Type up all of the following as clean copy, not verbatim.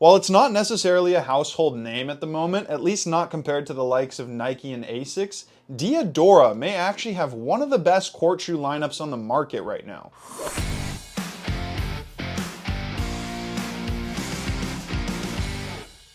While it's not necessarily a household name at the moment, at least not compared to the likes of Nike and Asics, Diodora may actually have one of the best court shoe lineups on the market right now.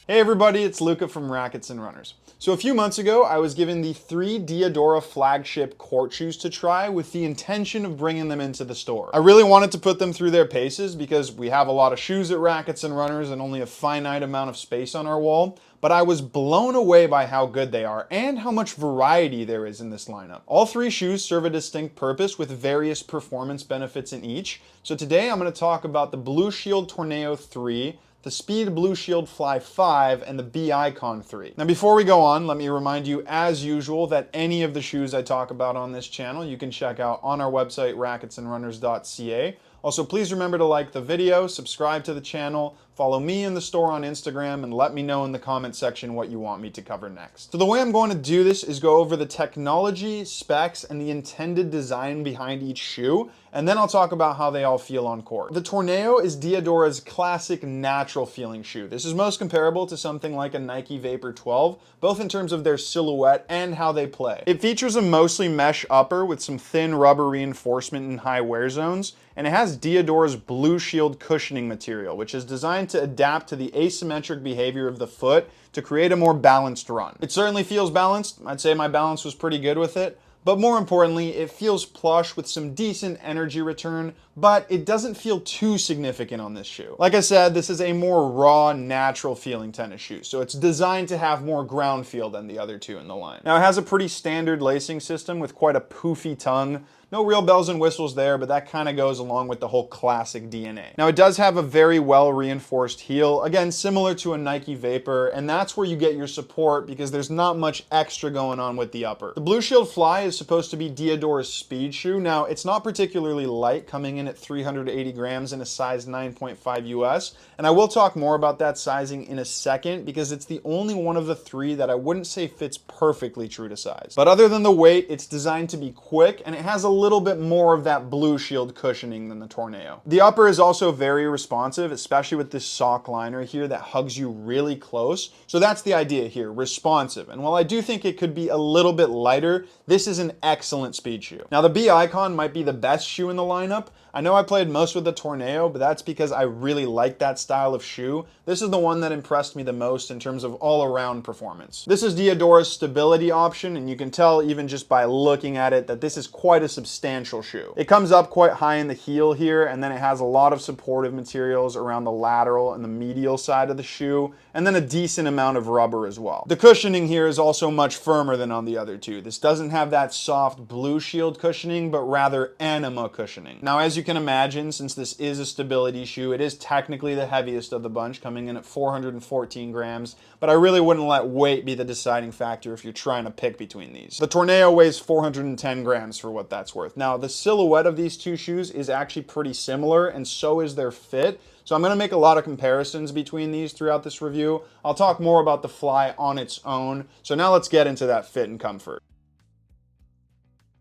Hey everybody, it's Luca from Rackets Runners. So a few months ago, I was given the 3 Diodora flagship court shoes to try with the intention of bringing them into the store. I really wanted to put them through their paces because we have a lot of shoes at Rackets Runners and only a finite amount of space on our wall, but I was blown away by how good they are and how much variety there is in this lineup. All 3 shoes serve a distinct purpose with various performance benefits in each. So today I'm going to talk about the Blue Shield Torneo 3, the Speed Blue Shield Fly 5, and the B-Icon 3. Now before we go on, let me remind you as usual that any of the shoes I talk about on this channel you can check out on our website racketsandrunners.ca. Also, please remember to like the video, subscribe to the channel, follow me in the store on Instagram, and let me know in the comment section what you want me to cover next. So the way I'm going to do this is go over the technology, specs, and the intended design behind each shoe, and then I'll talk about how they all feel on court. The Torneo is Diadora's classic natural feeling shoe. This is most comparable to something like a Nike Vapor 12, both in terms of their silhouette and how they play. It features a mostly mesh upper with some thin rubber reinforcement in high wear zones, and it has Diadora's Blue Shield cushioning material, which is designed to adapt to the asymmetric behavior of the foot to create a more balanced run. It certainly feels balanced. I'd say my balance was pretty good with it. But more importantly, it feels plush with some decent energy return, but it doesn't feel too significant on this shoe. Like I said, this is a more raw, natural feeling tennis shoe, so it's designed to have more ground feel than the other two in the line. Now it has a pretty standard lacing system with quite a poofy tongue. No real bells and whistles there, but that kind of goes along with the whole classic DNA. Now it does have a very well reinforced heel, again similar to a Nike Vapor, and that's where you get your support because there's not much extra going on with the upper. The Blue Shield Fly is supposed to be Diadora's speed shoe. Now it's not particularly light, coming in at 380 grams in a size 9.5 US, and I will talk more about that sizing in a second because it's the only one of the 3 that I wouldn't say fits perfectly true to size. But other than the weight, it's designed to be quick and it has a little bit more of that Blue Shield cushioning than the Torneo. The upper is also very responsive, especially with this sock liner here that hugs you really close. So that's the idea here, responsive. And while I do think it could be a little bit lighter, this is an excellent speed shoe. Now the B-Icon might be the best shoe in the lineup. I know I played most with the Torneo, but that's because I really like that style of shoe. This is the one that impressed me the most in terms of all-around performance. This is Diadora's stability option, and you can tell even just by looking at it that this is quite a substantial shoe. It comes up quite high in the heel here, and then it has a lot of supportive materials around the lateral and the medial side of the shoe, and then a decent amount of rubber as well. The cushioning here is also much firmer than on the other two. This doesn't have that soft Blue Shield cushioning, but rather anima cushioning. Now, as you can imagine, since this is a stability shoe, it is technically the heaviest of the bunch, coming in at 414 grams, but I really wouldn't let weight be the deciding factor if you're trying to pick between these. The Torneo weighs 410 grams for what that's worth. Now, the silhouette of these two shoes is actually pretty similar, and so is their fit. So I'm going to make a lot of comparisons between these throughout this review. I'll talk more about the Fly on its own. So now let's get into that fit and comfort.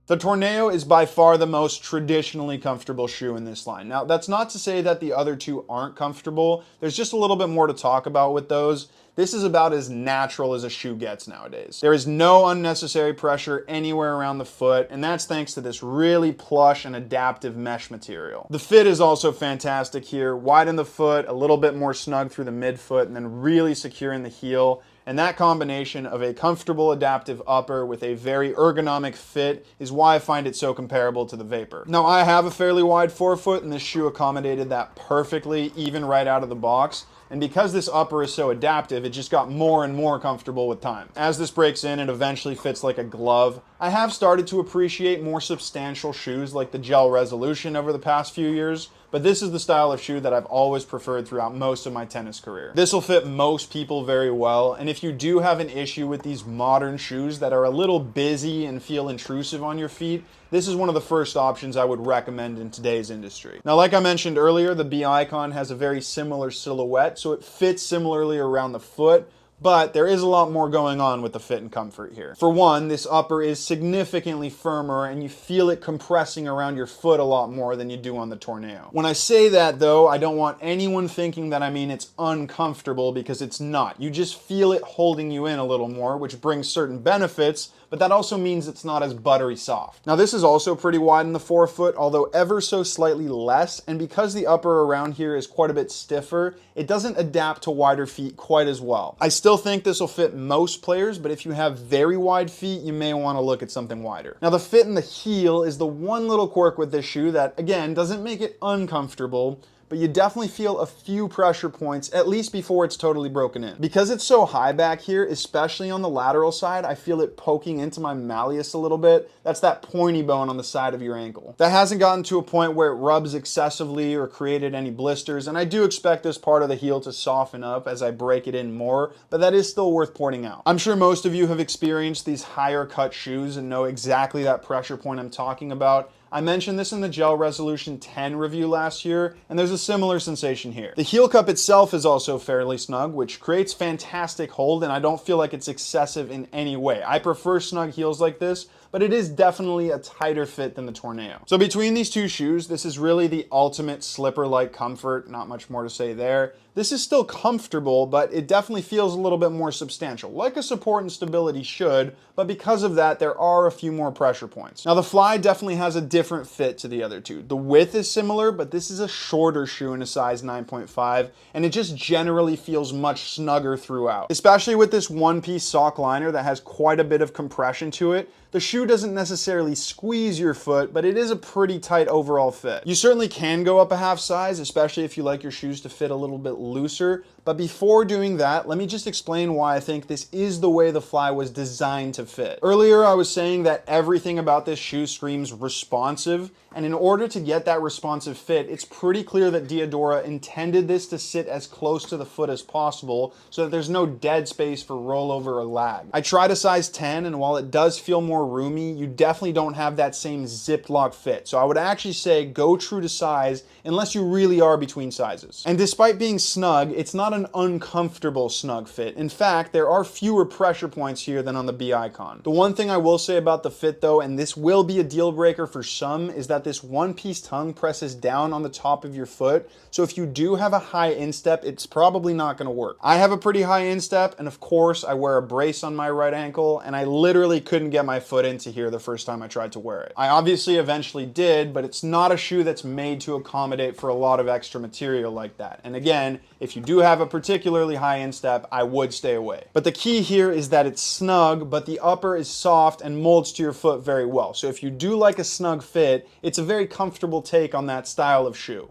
The Torneo is by far the most traditionally comfortable shoe in this line. Now, that's not to say that the other two aren't comfortable. There's just a little bit more to talk about with those. This is about as natural as a shoe gets nowadays. There is no unnecessary pressure anywhere around the foot, and that's thanks to this really plush and adaptive mesh material. The fit is also fantastic here. Wide in the foot, a little bit more snug through the midfoot, and then really secure in the heel. And that combination of a comfortable adaptive upper with a very ergonomic fit is why I find it so comparable to the Vapor. Now, I have a fairly wide forefoot, and this shoe accommodated that perfectly, even right out of the box. And because this upper is so adaptive, it just got more and more comfortable with time. As this breaks in, it eventually fits like a glove. I have started to appreciate more substantial shoes like the Gel Resolution over the past few years, but this is the style of shoe that I've always preferred throughout most of my tennis career. This will fit most people very well, and if you do have an issue with these modern shoes that are a little busy and feel intrusive on your feet, this is one of the first options I would recommend in today's industry. Now, like I mentioned earlier, the B-Icon has a very similar silhouette, so it fits similarly around the foot, But there is a lot more going on with the fit and comfort here. For one, this upper is significantly firmer and you feel it compressing around your foot a lot more than you do on the Torneo. When I say that though, I don't want anyone thinking that I mean it's uncomfortable, because it's not. You just feel it holding you in a little more, which brings certain benefits, but that also means it's not as buttery soft. Now this is also pretty wide in the forefoot, although ever so slightly less, and because the upper around here is quite a bit stiffer, it doesn't adapt to wider feet quite as well. I still think this will fit most players, but if you have very wide feet, you may want to look at something wider. Now the fit in the heel is the one little quirk with this shoe that, again, doesn't make it uncomfortable, but you definitely feel a few pressure points, at least before it's totally broken in. Because it's so high back here, especially on the lateral side, I feel it poking into my malleus a little bit. That's that pointy bone on the side of your ankle. That hasn't gotten to a point where it rubs excessively or created any blisters, and I do expect this part of the heel to soften up as I break it in more, but that is still worth pointing out. I'm sure most of you have experienced these higher cut shoes and know exactly that pressure point I'm talking about. I mentioned this in the Gel Resolution 10 review last year, and there's a similar sensation here. The heel cup itself is also fairly snug, which creates fantastic hold, and I don't feel like it's excessive in any way. I prefer snug heels like this, but it is definitely a tighter fit than the Torneo. So between these two shoes, this is really the ultimate slipper-like comfort. Not much more to say there. This is still comfortable, but it definitely feels a little bit more substantial, like a support and stability should, but because of that, there are a few more pressure points. Now the Fly definitely has a different fit to the other two. The width is similar, but this is a shorter shoe in a size 9.5, and it just generally feels much snugger throughout. Especially with this one-piece sock liner that has quite a bit of compression to it, the shoe doesn't necessarily squeeze your foot, but it is a pretty tight overall fit. You certainly can go up a half size, especially if you like your shoes to fit a little bit looser. But before doing that, let me just explain why I think this is the way the Fly was designed to fit. Earlier, I was saying that everything about this shoe screams responsive, and in order to get that responsive fit, it's pretty clear that Diodora intended this to sit as close to the foot as possible so that there's no dead space for rollover or lag. I tried a size 10, and while it does feel more roomy, you definitely don't have that same zipped lock fit. So I would actually say go true to size unless you really are between sizes. And despite being snug, it's not an uncomfortable snug fit. In fact, there are fewer pressure points here than on the B Icon. The one thing I will say about the fit though, and this will be a deal breaker for some, is that this one-piece tongue presses down on the top of your foot. So if you do have a high instep, it's probably not going to work. I have a pretty high instep, and of course I wear a brace on my right ankle, and I literally couldn't get my foot into here the first time I tried to wear it. I obviously eventually did, but it's not a shoe that's made to accommodate for a lot of extra material like that. And again, if you do have a particularly high instep, I would stay away. But the key here is that it's snug, but the upper is soft and molds to your foot very well. So if you do like a snug fit, it's a very comfortable take on that style of shoe.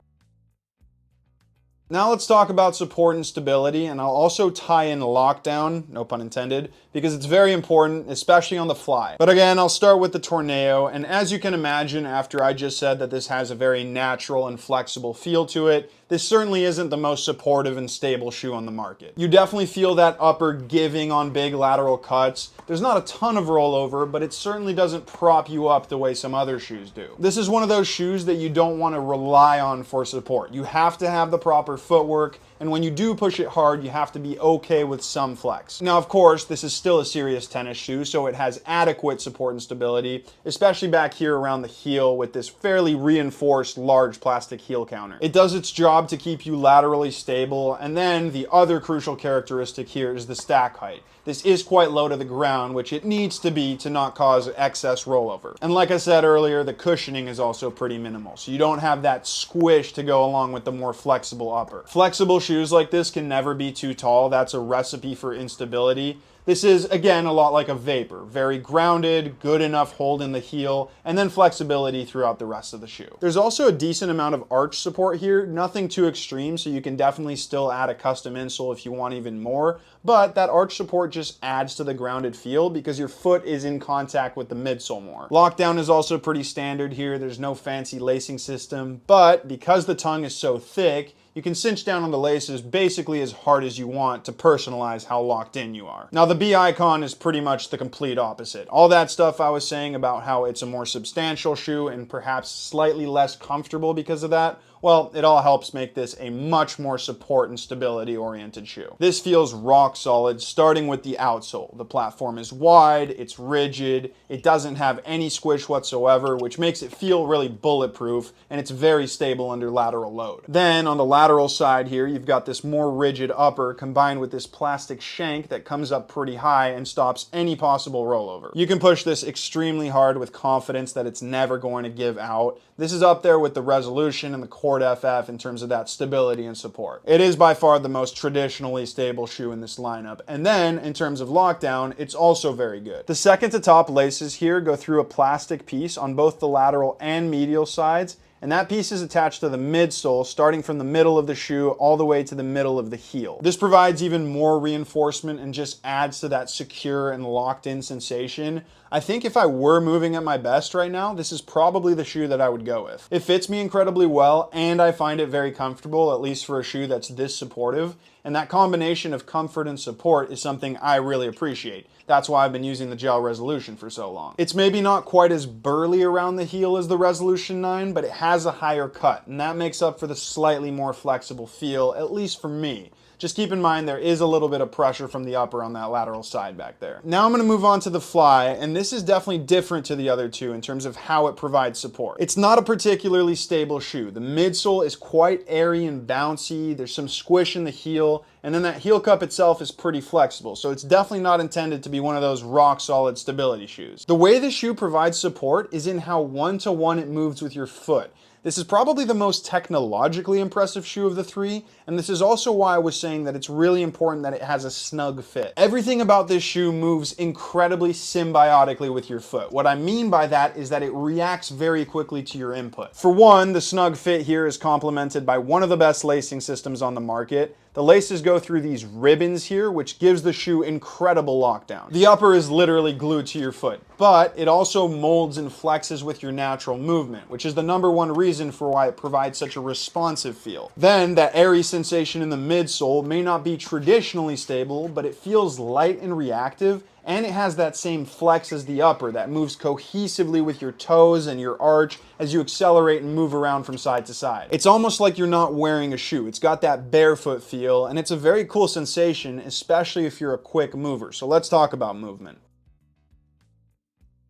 Now let's talk about support and stability, and I'll also tie in lockdown, no pun intended, because it's very important, especially on the Fly. But again, I'll start with the Torneo, and as you can imagine, after I just said that this has a very natural and flexible feel to it, this certainly isn't the most supportive and stable shoe on the market. You definitely feel that upper giving on big lateral cuts. There's not a ton of rollover, but it certainly doesn't prop you up the way some other shoes do. This is one of those shoes that you don't want to rely on for support. You have to have the proper footwork, and when you do push it hard, you have to be okay with some flex. Now, of course, this is still a serious tennis shoe, so it has adequate support and stability, especially back here around the heel with this fairly reinforced large plastic heel counter. It does its job to keep you laterally stable, and then the other crucial characteristic here is the stack height. This is quite low to the ground, which it needs to be to not cause excess rollover. And like I said earlier, the cushioning is also pretty minimal, so you don't have that squish to go along with the more flexible upper. Flexible shoes like this can never be too tall. That's a recipe for instability. This is, again, a lot like a Vapor. Very grounded, good enough hold in the heel, and then flexibility throughout the rest of the shoe. There's also a decent amount of arch support here, nothing too extreme, so you can definitely still add a custom insole if you want even more, but that arch support just adds to the grounded feel because your foot is in contact with the midsole more. Lockdown is also pretty standard here. There's no fancy lacing system, but because the tongue is so thick, you can cinch down on the laces basically as hard as you want to personalize how locked in you are. Now the B Icon is pretty much the complete opposite. All that stuff I was saying about how it's a more substantial shoe and perhaps slightly less comfortable because of that, Well, it all helps make this a much more support and stability oriented shoe. This feels rock solid, starting with the outsole. The platform is wide, it's rigid, it doesn't have any squish whatsoever, which makes it feel really bulletproof, and it's very stable under lateral load. Then on the lateral side here, you've got this more rigid upper combined with this plastic shank that comes up pretty high and stops any possible rollover. You can push this extremely hard with confidence that it's never going to give out. This is up there with the Resolution and the Cord FF in terms of that stability and support. It is by far the most traditionally stable shoe in this lineup. And then in terms of lockdown, it's also very good. The second to top laces here go through a plastic piece on both the lateral and medial sides, and that piece is attached to the midsole, starting from the middle of the shoe all the way to the middle of the heel. This provides even more reinforcement and just adds to that secure and locked in sensation. I think if I were moving at my best right now, this is probably the shoe that I would go with. It fits me incredibly well, and I find it very comfortable, at least for a shoe that's this supportive. And that combination of comfort and support is something I really appreciate. That's why I've been using the Gel Resolution for so long. It's maybe not quite as burly around the heel as the Resolution 9, but it has a higher cut, and that makes up for the slightly more flexible feel, at least for me. Just keep in mind there is a little bit of pressure from the upper on that lateral side back there. Now I'm going to move on to the Fly, and this is definitely different to the other two in terms of how it provides support. It's not a particularly stable shoe. The midsole is quite airy and bouncy, there's some squish in the heel, and then that heel cup itself is pretty flexible, so it's definitely not intended to be one of those rock solid stability shoes. The way the shoe provides support is in how one-to-one it moves with your foot. This is probably the most technologically impressive shoe of the three, and this is also why I was saying that it's really important that it has a snug fit. Everything about this shoe moves incredibly symbiotically with your foot. What I mean by that is that it reacts very quickly to your input. For one, the snug fit here is complemented by one of the best lacing systems on the market. The laces go through these ribbons here, which gives the shoe incredible lockdown. The upper is literally glued to your foot, but it also molds and flexes with your natural movement, which is the #1 reason for why it provides such a responsive feel. Then that airy sensation in the midsole may not be traditionally stable, but it feels light and reactive, and it has that same flex as the upper that moves cohesively with your toes and your arch as you accelerate and move around from side to side. It's almost like you're not wearing a shoe. It's got that barefoot feel, and it's a very cool sensation, especially if you're a quick mover. So let's talk about movement.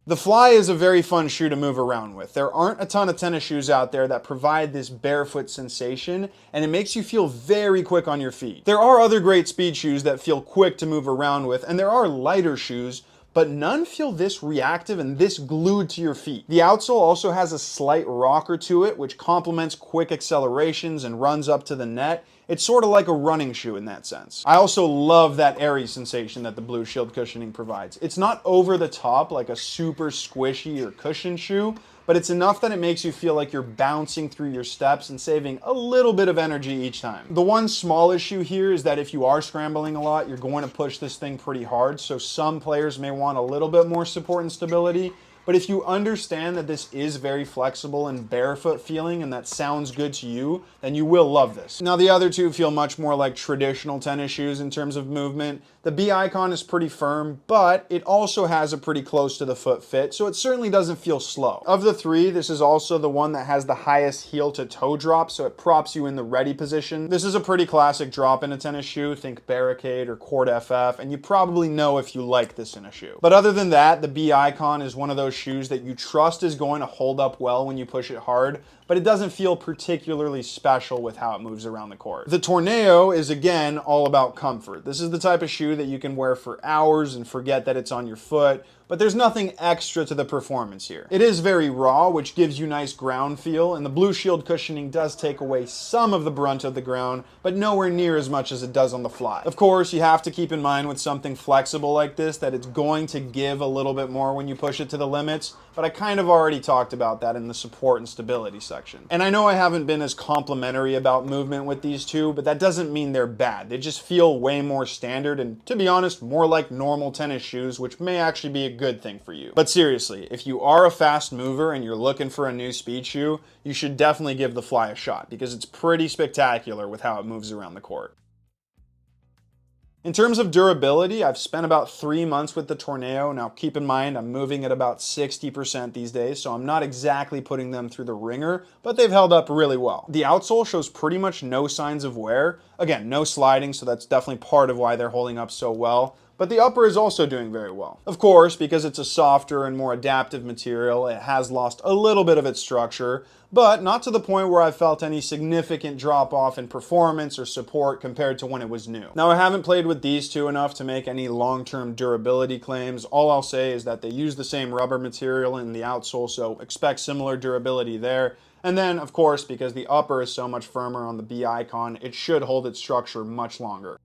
The Fly is a very fun shoe to move around with. There aren't a ton of tennis shoes out there that provide this barefoot sensation, and it makes you feel very quick on your feet. There are other great speed shoes that feel quick to move around with, and there are lighter shoes, but none feel this reactive and this glued to your feet. The outsole also has a slight rocker to it, which complements quick accelerations and runs up to the net. It's sort of like a running shoe in that sense. I also love that airy sensation that the Blue Shield cushioning provides. It's not over the top like a super squishy or cushioned shoe, but it's enough that it makes you feel like you're bouncing through your steps and saving a little bit of energy each time. The one small issue here is that if you are scrambling a lot, you're going to push this thing pretty hard, so some players may want a little bit more support and stability. But if you understand that this is very flexible and barefoot feeling and that sounds good to you, then you will love this. Now the other two feel much more like traditional tennis shoes in terms of movement. The B icon is pretty firm, but it also has a pretty close to the foot fit, so it certainly doesn't feel slow. Of the three, this is also the one that has the highest heel to toe drop, so it props you in the ready position. This is a pretty classic drop in a tennis shoe, think Barricade or Cord FF, and you probably know if you like this in a shoe. But other than that, the B icon is one of those shoes that you trust is going to hold up well when you push it hard, but it doesn't feel particularly special with how it moves around the court. The Tornado is again all about comfort. This is the type of shoe that you can wear for hours and forget that it's on your foot, but there's nothing extra to the performance here. It is very raw, which gives you nice ground feel, and the Blue Shield cushioning does take away some of the brunt of the ground, but nowhere near as much as it does on the Fly. Of course, you have to keep in mind with something flexible like this that it's going to give a little bit more when you push it to the limits, but I kind of already talked about that in the support and stability section. And I know I haven't been as complimentary about movement with these two, but that doesn't mean they're bad. They just feel way more standard and, to be honest, more like normal tennis shoes, which may actually be a good thing for you. But seriously, if you are a fast mover and you're looking for a new speed shoe, you should definitely give the Fly a shot because it's pretty spectacular with how it moves around the court. In terms of durability, I've spent about 3 months with the Torneo. Now keep in mind, I'm moving at about 60% these days, so I'm not exactly putting them through the ringer, but they've held up really well. The outsole shows pretty much no signs of wear. Again, no sliding, so that's definitely part of why they're holding up so well. But the upper is also doing very well. Of course, because it's a softer and more adaptive material, it has lost a little bit of its structure, but not to the point where I've felt any significant drop off in performance or support compared to when it was new. Now, I haven't played with these two enough to make any long-term durability claims. All I'll say is that they use the same rubber material in the outsole, so expect similar durability there. And then, of course, because the upper is so much firmer on the B icon, it should hold its structure much longer.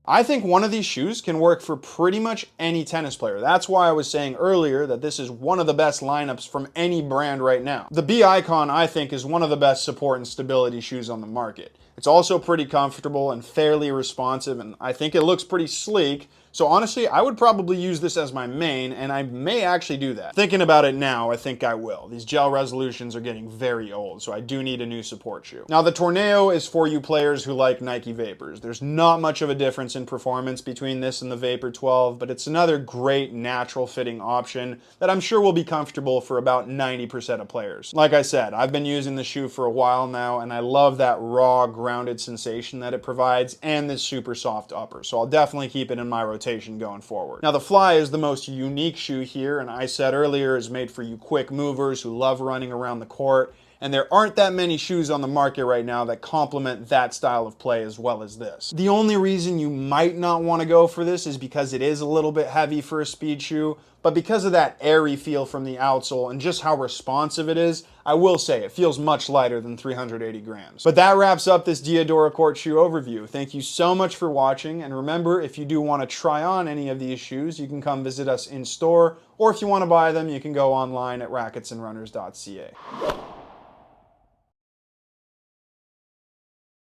I think one of these shoes can work for pretty much any tennis player. That's why I was saying earlier that this is one of the best lineups from any brand right now. The B Icon, I think, is one of the best support and stability shoes on the market. It's also pretty comfortable and fairly responsive, and I think it looks pretty sleek. So honestly, I would probably use this as my main, and I may actually do that. Thinking about it now, I think I will. These gel resolutions are getting very old, so I do need a new support shoe. Now, the Torneo is for you players who like Nike Vapors. There's not much of a difference in performance between this and the Vapor 12, but it's another great natural fitting option that I'm sure will be comfortable for about 90% of players. Like I said, I've been using the shoe for a while now, and I love that raw, grounded sensation that it provides and this super soft upper, so I'll definitely keep it in my rotation going forward. Now, the Fly is the most unique shoe here, and I said earlier is made for you quick movers who love running around the court, and there aren't that many shoes on the market right now that complement that style of play as well as this. The only reason you might not want to go for this is because it is a little bit heavy for a speed shoe, but because of that airy feel from the outsole and just how responsive it is, I will say it feels much lighter than 380 grams. But that wraps up this Diodora court shoe overview. Thank you so much for watching, and remember, if you do want to try on any of these shoes, you can come visit us in store, or if you want to buy them, you can go online at racketsandrunners.ca.